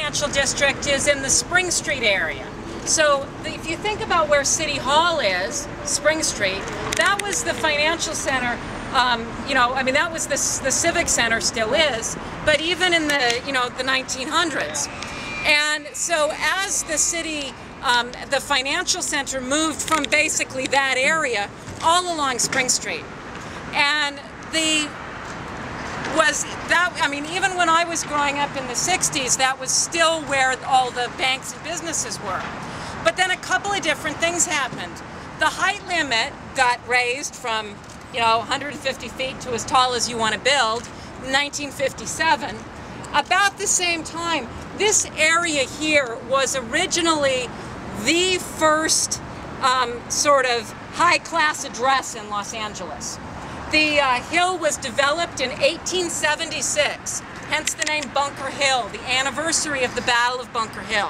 financial district is in the Spring Street area. So if you think about where City Hall is, Spring Street, that was the financial center. You know, I mean, that was the Civic Center, still is, but even in the, you know, the 1900s. And so as the city, the financial center moved from basically that area all along Spring Street. And I mean, even when I was growing up in the 60s, that was still where all the banks and businesses were. But then a couple of different things happened. The height limit got raised from, you know, 150 feet to as tall as you want to build in 1957. About the same time, this area here was originally the first sort of high-class address in Los Angeles. The hill was developed in 1876, hence the name Bunker Hill, the anniversary of the Battle of Bunker Hill.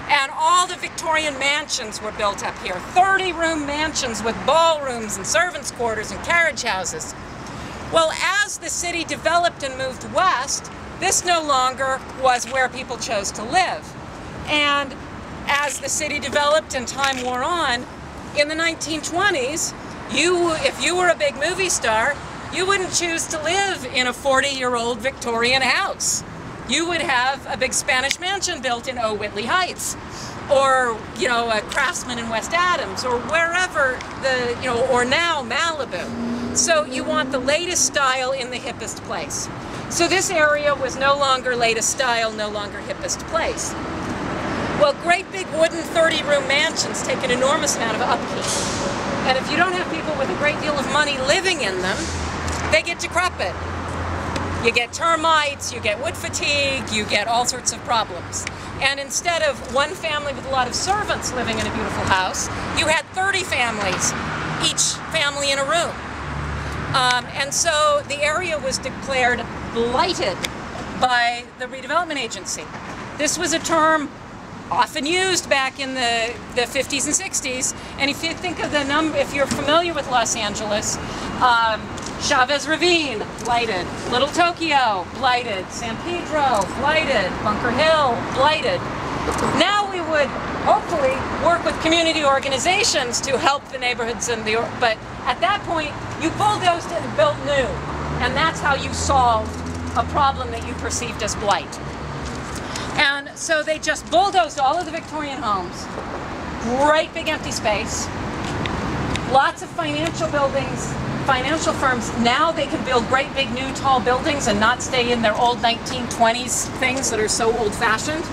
And all the Victorian mansions were built up here, 30-room mansions with ballrooms and servants' quarters and carriage houses. Well, as the city developed and moved west, this no longer was where people chose to live. And as the city developed and time wore on, in the 1920s, if you were a big movie star, you wouldn't choose to live in a 40-year-old Victorian house. You would have a big Spanish mansion built in Whitley Heights, or, you know, a Craftsman in West Adams, or wherever or now Malibu. So you want the latest style in the hippest place. So this area was no longer latest style, no longer hippest place. Well, great big wooden 30-room mansions take an enormous amount of upkeep. And if you don't have people with a great deal of money living in them, they get decrepit. You get termites, you get wood fatigue, you get all sorts of problems. And instead of one family with a lot of servants living in a beautiful house, you had 30 families, each family in a room. And so the area was declared blighted by the redevelopment agency. This was a term often used back in the 50s and 60s. And if you think of the number, if you're familiar with Los Angeles, Chavez Ravine, blighted. Little Tokyo, blighted. San Pedro, blighted. Bunker Hill, blighted. Now we would hopefully work with community organizations to help the neighborhoods but at that point, you bulldozed it and built new. And that's how you solved a problem that you perceived as blight. And so they just bulldozed all of the Victorian homes, great big empty space, lots of financial buildings, financial firms. Now they can build great big new tall buildings and not stay in their old 1920s things that are so old-fashioned.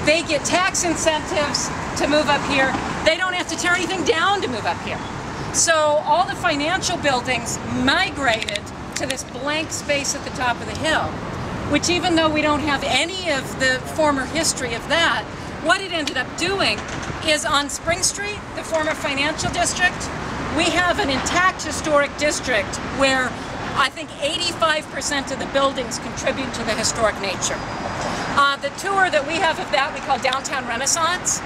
They get tax incentives to move up here. They don't have to tear anything down to move up here. So all the financial buildings migrated to this blank space at the top of the hill, which, even though we don't have any of the former history of that, what it ended up doing is on Spring Street, the former financial district, we have an intact historic district where I think 85% of the buildings contribute to the historic nature. The tour that we have of that we call Downtown Renaissance,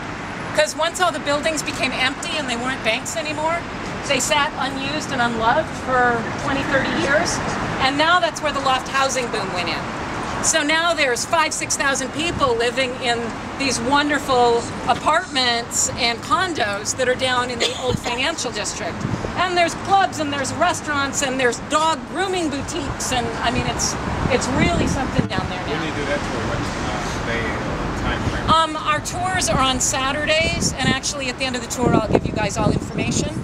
because once all the buildings became empty and they weren't banks anymore, they sat unused and unloved for 20, 30 years, and now that's where the loft housing boom went in. So now there's 5,000–6,000 people living in these wonderful apartments and condos that are down in the old financial district. And there's clubs and there's restaurants and there's dog grooming boutiques, and I mean it's really something down there now. When do you do that tour? What's the day time frame? Our tours are on Saturdays, and actually at the end of the tour I'll give you guys all information.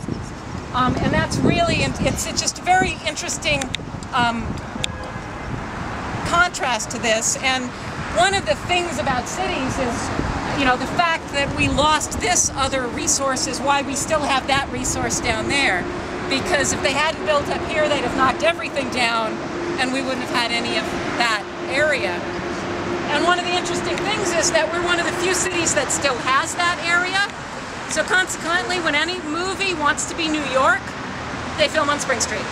And that's really, it's just a very interesting contrast to this. And one of the things about cities is, you know, the fact that we lost this other resource is why we still have that resource down there. Because if they hadn't built up here, they'd have knocked everything down and we wouldn't have had any of that area. And one of the interesting things is that we're one of the few cities that still has that area. So consequently, when any movie wants to be New York, they film on Spring Street.